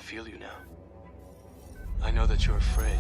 feel you now. I know that you're afraid.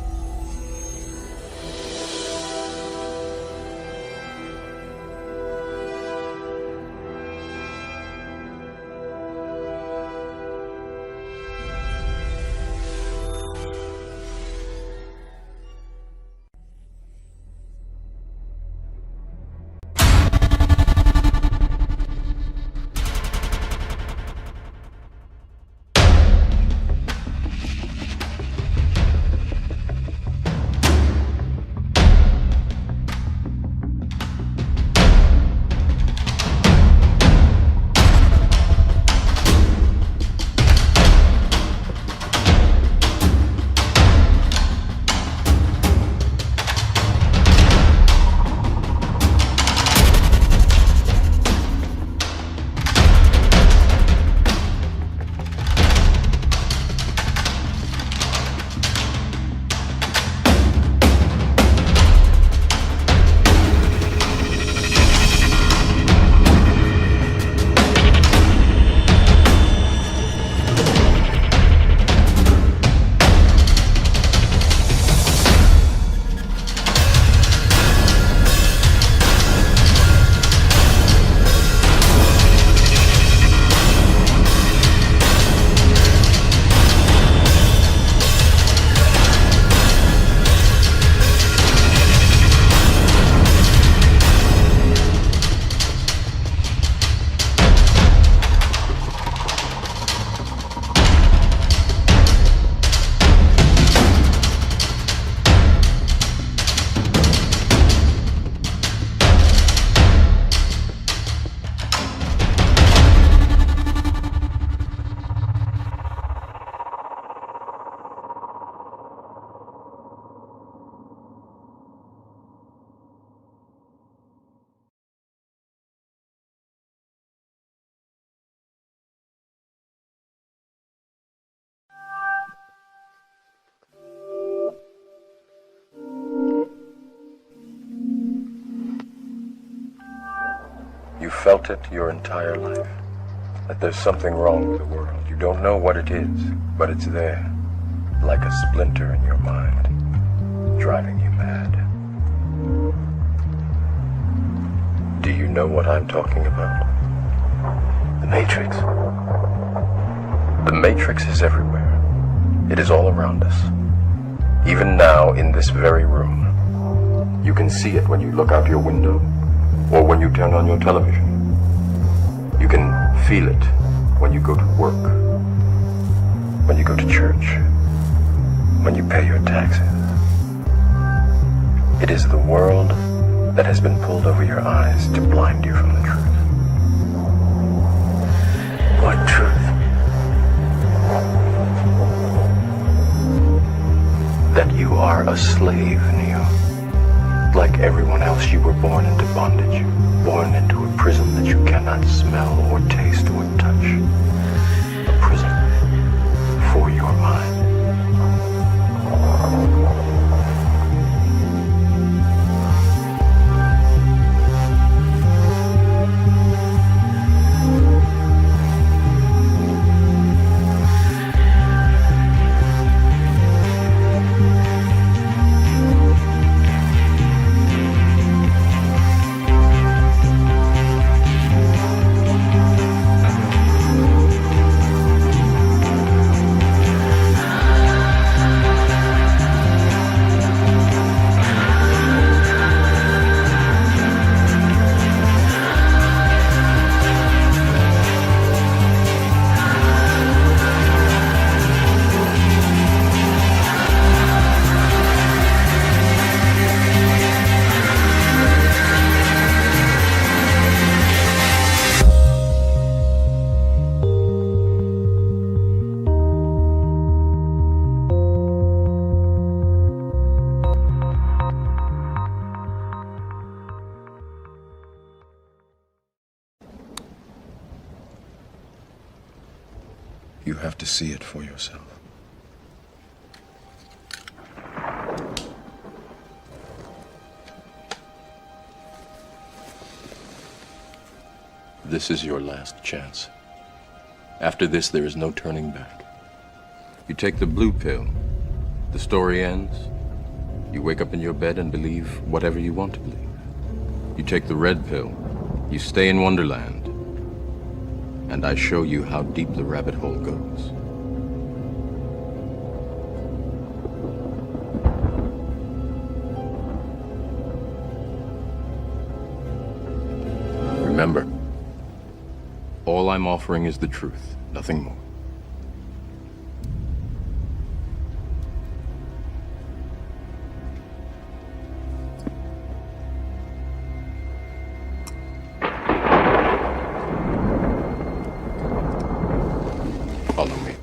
You felt it your entire life, that there's something wrong with the world. You don't know what it is, but it's there, like a splinter in your mind, driving you mad. Do you know what I'm talking about? The Matrix. The Matrix is everywhere. It is all around us. Even now, in this very room. You can see it when you look out your window, or when you turn on your television. You can feel it when you go to work, when you go to church, when you pay your taxes. It is the world that has been pulled over your eyes to blind you from the truth. What truth? That you are a slave, Neo. Like everyone else, you were born into bondage, born into a prison that you cannot smell or taste or touch. A prison for your mind. You have to see it for yourself. This is your last chance. After this, there is no turning back. You take the blue pill. The story ends. You wake up in your bed and believe whatever you want to believe. You take the red pill. You stay in Wonderland. And I show you how deep the rabbit hole goes. Remember, all I'm offering is the truth, nothing more. Follow me.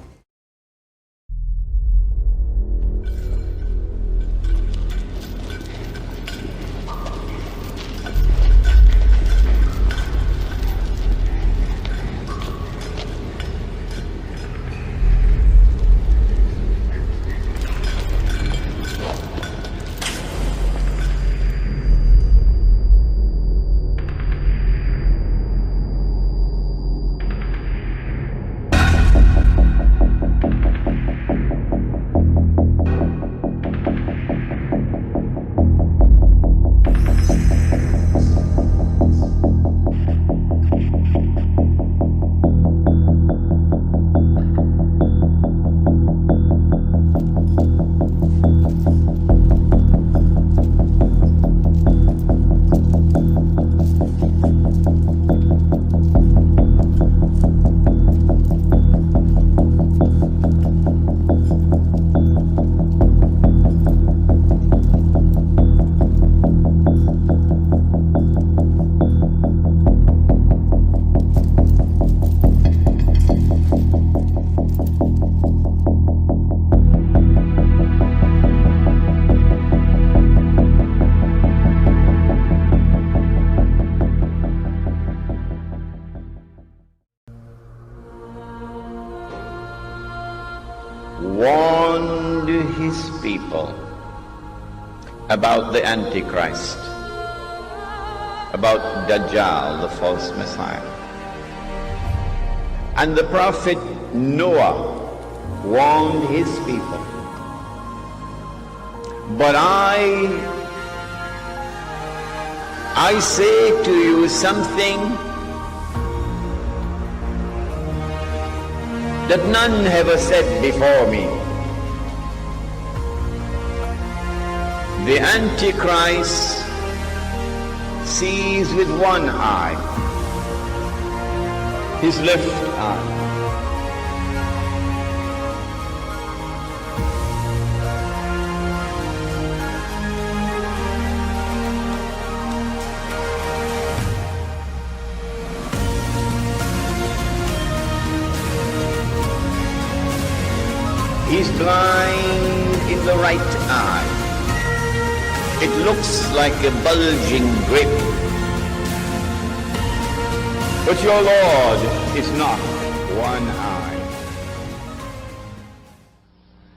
Warned his people about the Antichrist, about Dajjal, the false Messiah. And the prophet Noah warned his people. But I say to you something that none have said before me. The Antichrist sees with one eye, his left eye. He's blind in the right eye. It looks like a bulging grape. But your Lord is not one eye.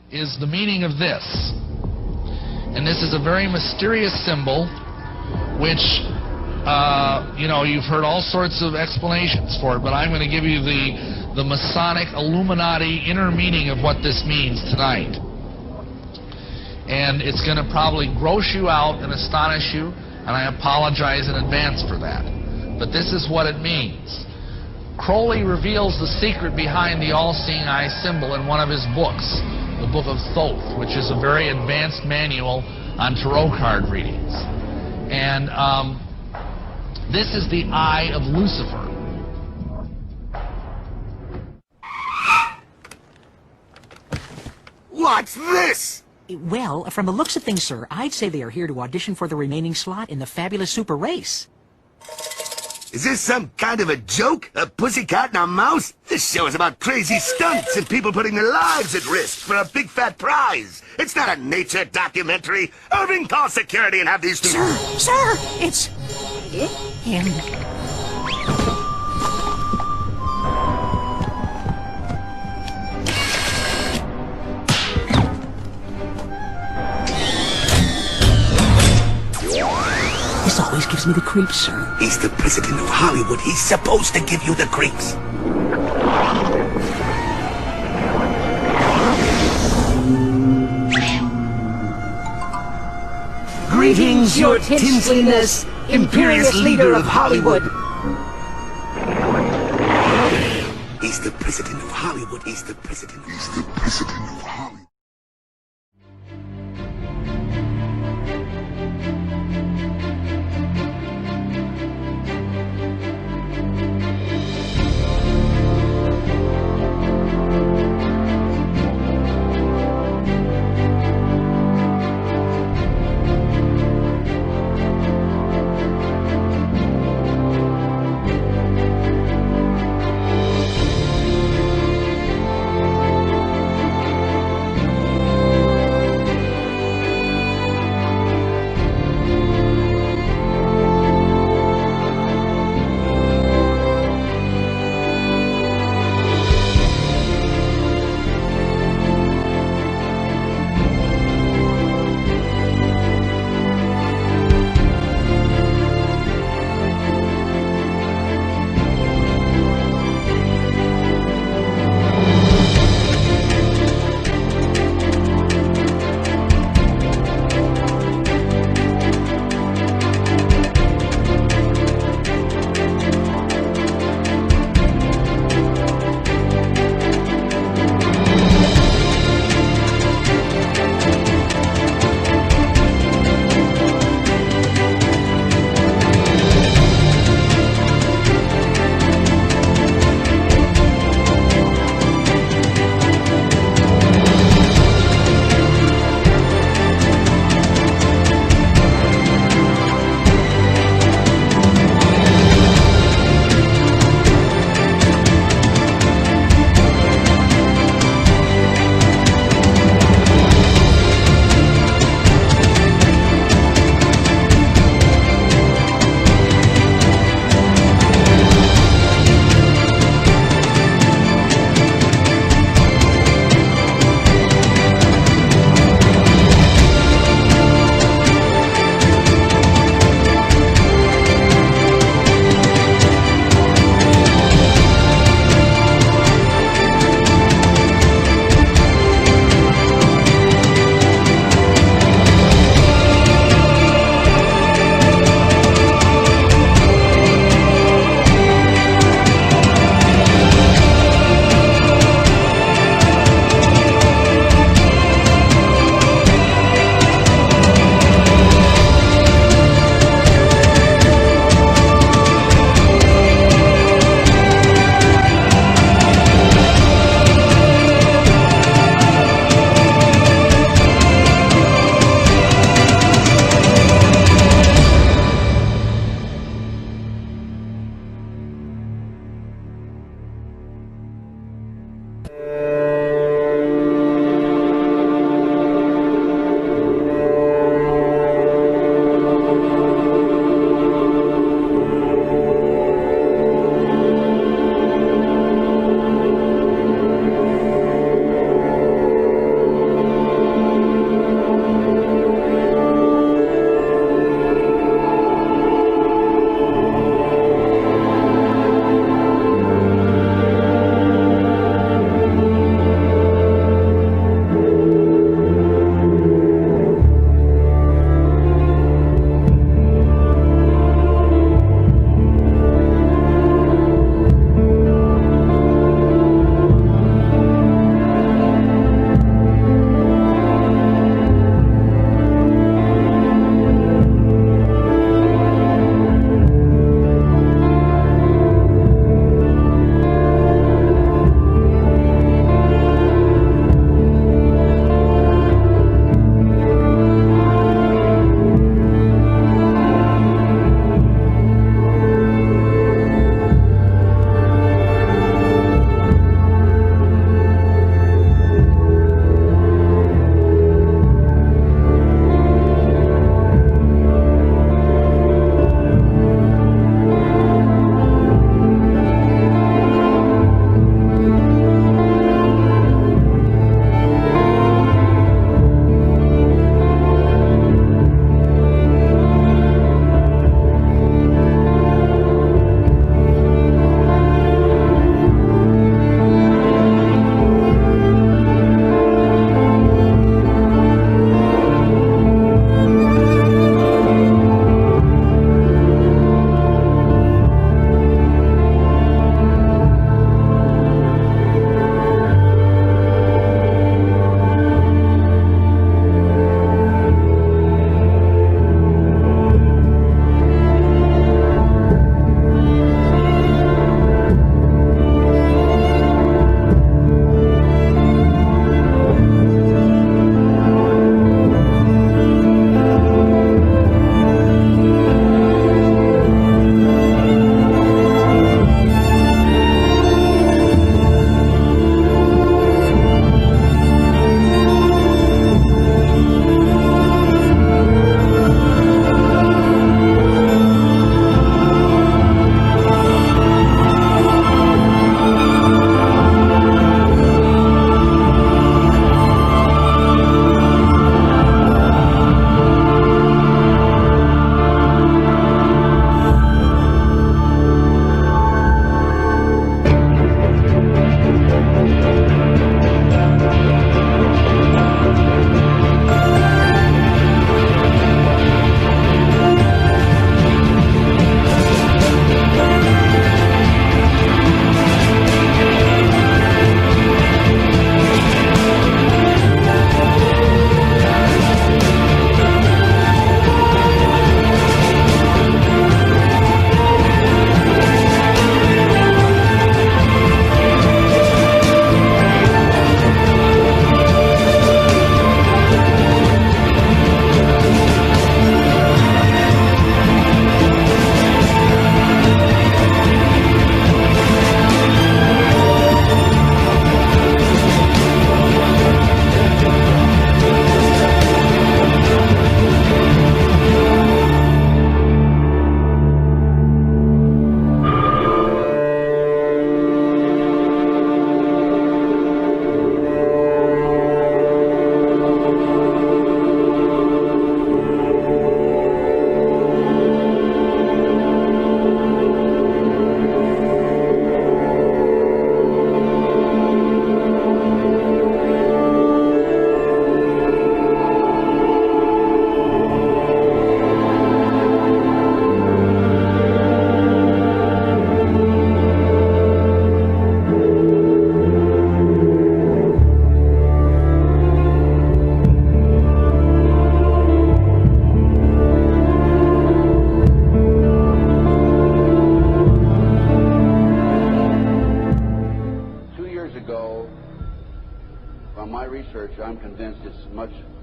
Is the meaning of this. And this is a very mysterious symbol, which, you've heard all sorts of explanations for it, but I'm going to give you the Masonic Illuminati inner meaning of what this means tonight. And it's going to probably gross you out and astonish you, and I apologize in advance for that. But this is what it means. Crowley reveals the secret behind the all-seeing eye symbol in one of his books, the Book of Thoth, which is a very advanced manual on tarot card readings. And this is the eye of Lucifer. What's this? Well, from the looks of things, sir, I'd say they are here to audition for the remaining slot in the fabulous super race. Is this some kind of a joke? A pussycat and a mouse? This show is about crazy stunts and people putting their lives at risk for a big fat prize. It's not a nature documentary. Irving, call security and have these two... Sir, it's... him. This always gives me the creeps, sir. He's the president of Hollywood. He's supposed to give you the creeps. Greetings, your tinseliness, imperious leader of Hollywood. He's the president of Hollywood. He's the president. He's the president of Hollywood.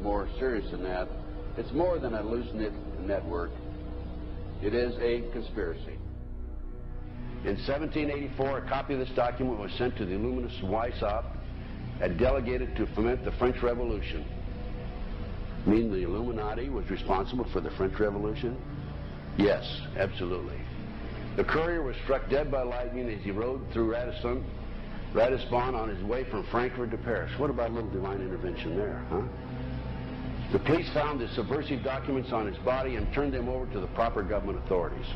more serious than that. It's more than a loose-knit network. It is a conspiracy. In 1784, a copy of this document was sent to the Illuminist Weishaupt and delegated to foment the French Revolution. Mean the Illuminati was responsible for the French Revolution? Yes, absolutely. The courier was struck dead by lightning as he rode through Ratisbon on his way from Frankfurt to Paris. What about a little divine intervention there, huh? The police found the subversive documents on his body and turned them over to the proper government authorities.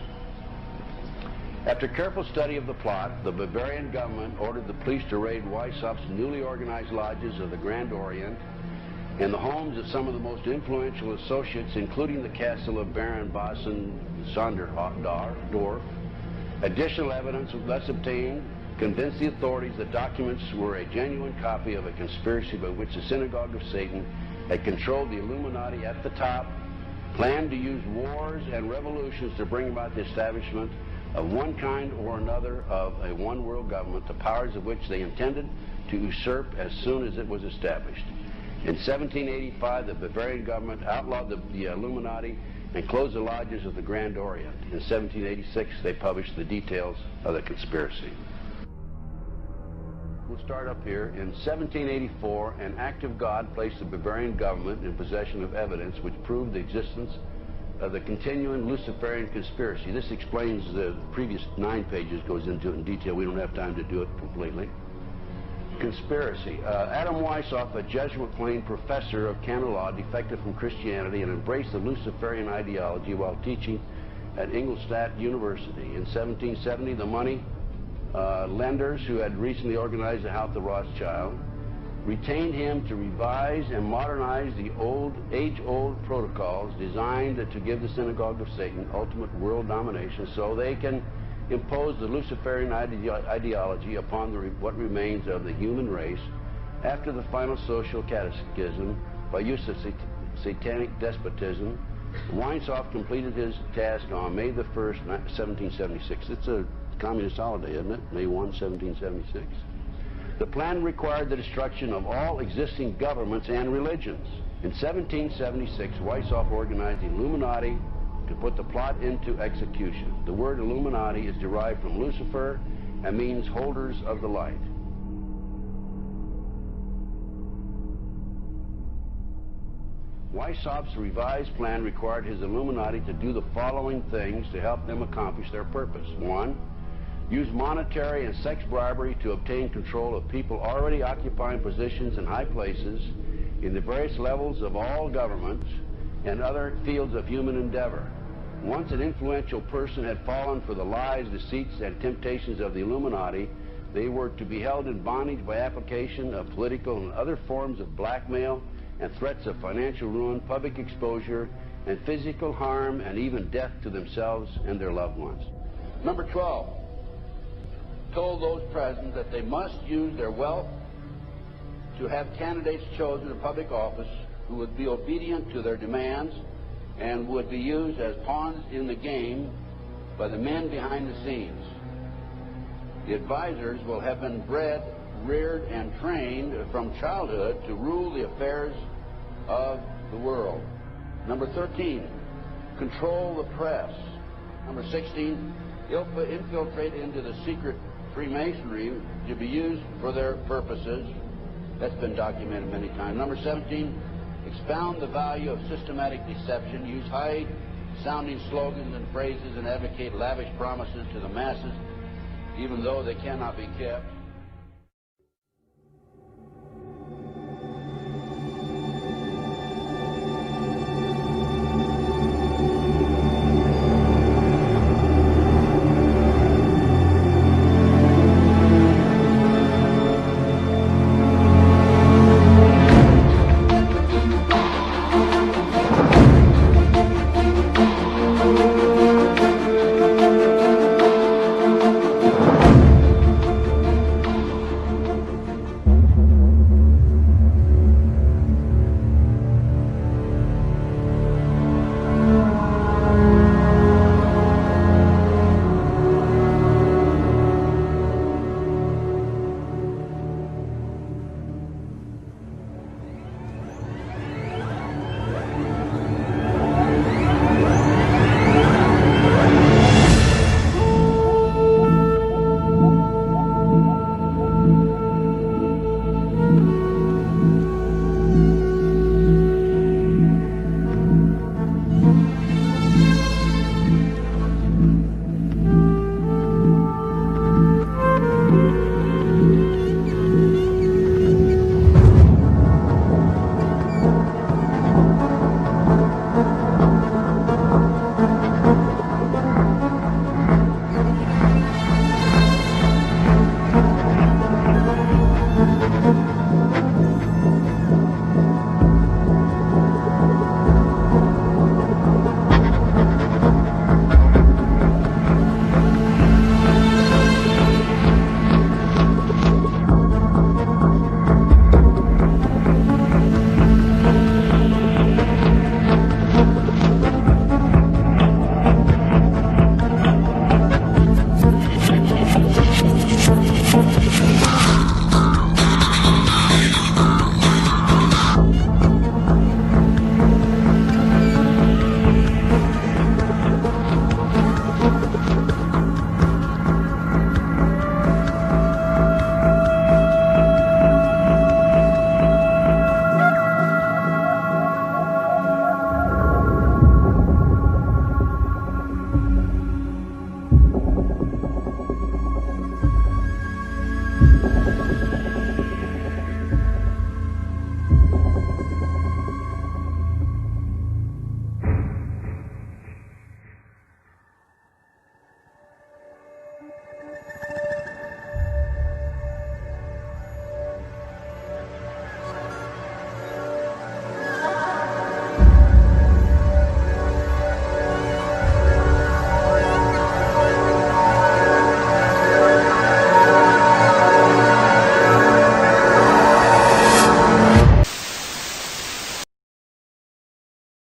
After careful study of the plot, the Bavarian government ordered the police to raid Weishaupt's newly organized lodges of the Grand Orient and the homes of some of the most influential associates, including the castle of Baron Bassen-Sonderdorf. Additional evidence was thus obtained convinced the authorities that documents were a genuine copy of a conspiracy by which the Synagogue of Satan had controlled the Illuminati at the top, planned to use wars and revolutions to bring about the establishment of one kind or another of a one-world government, the powers of which they intended to usurp as soon as it was established. In 1785, the Bavarian government outlawed the Illuminati and closed the lodges of the Grand Orient. In 1786, they published the details of the conspiracy. We'll start up here. In 1784, an act of God placed the Bavarian government in possession of evidence which proved the existence of the continuing Luciferian conspiracy. This explains the previous 9 pages, goes into it in detail. We don't have time to do it completely. Conspiracy. Adam Weishaupt, a Jesuit-trained professor of canon law, defected from Christianity and embraced the Luciferian ideology while teaching at Ingolstadt University. In 1770, the money lenders who had recently organized the House of Rothschild retained him to revise and modernize the age-old protocols designed to give the Synagogue of Satan ultimate world domination so they can impose the Luciferian ideology upon what remains of the human race after the final social cataclysm by use of satanic despotism. Weishaupt completed his task on May the 1st, 1776. It's a communist holiday, isn't it? May 1, 1776. The plan required the destruction of all existing governments and religions. In 1776, Weishaupt organized the Illuminati to put the plot into execution. The word Illuminati is derived from Lucifer and means holders of the light. Weishaupt's revised plan required his Illuminati to do the following things to help them accomplish their purpose. 1. Use monetary and sex bribery to obtain control of people already occupying positions in high places in the various levels of all governments and other fields of human endeavor. Once an influential person had fallen for the lies, deceits, and temptations of the Illuminati, they were to be held in bondage by application of political and other forms of blackmail and threats of financial ruin, public exposure, and physical harm, and even death to themselves and their loved ones. Number 12, told those present that they must use their wealth to have candidates chosen to public office who would be obedient to their demands and would be used as pawns in the game by the men behind the scenes. The advisors will have been bred, reared, and trained from childhood to rule the affairs of the world. Number 13, control the press. Number 16, infiltrate into the secret Freemasonry to be used for their purposes. That's been documented many times. Number 17, expound the value of systematic deception, use high-sounding slogans and phrases, and advocate lavish promises to the masses, even though they cannot be kept.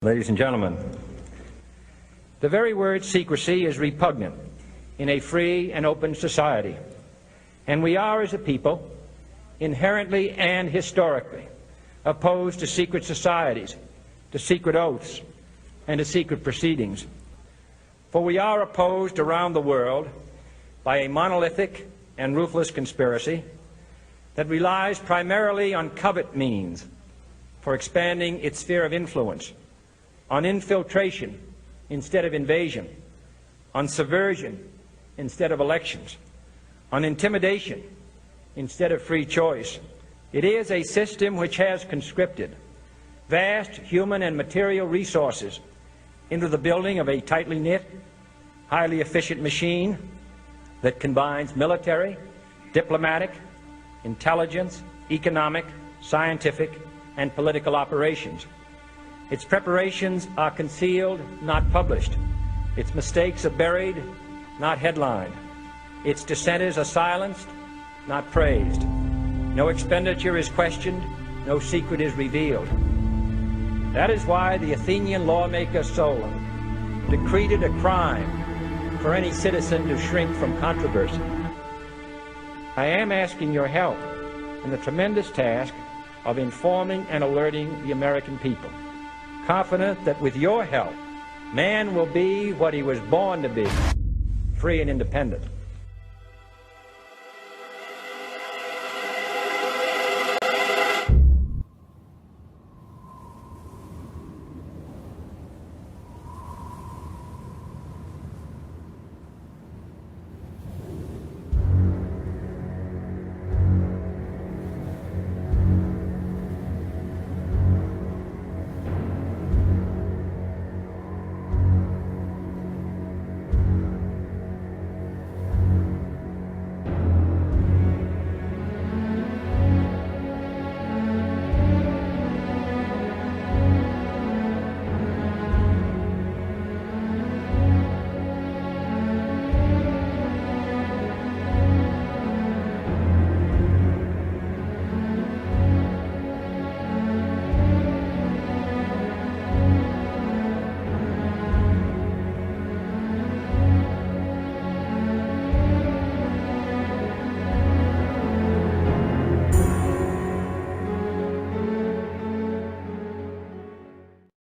Ladies and gentlemen, the very word secrecy is repugnant in a free and open society, and we are, as a people, inherently and historically opposed to secret societies, to secret oaths, and to secret proceedings. For we are opposed around the world by a monolithic and ruthless conspiracy that relies primarily on covert means for expanding its sphere of influence, on infiltration instead of invasion, on subversion instead of elections, on intimidation instead of free choice. It is a system which has conscripted vast human and material resources into the building of a tightly knit, highly efficient machine that combines military, diplomatic, intelligence, economic, scientific, and political operations. Its preparations are concealed, not published. Its mistakes are buried, not headlined. Its dissenters are silenced, not praised. No expenditure is questioned, no secret is revealed. That is why the Athenian lawmaker Solon decreed it a crime for any citizen to shrink from controversy. I am asking your help in the tremendous task of informing and alerting the American people, confident that with your help, man will be what he was born to be, free and independent.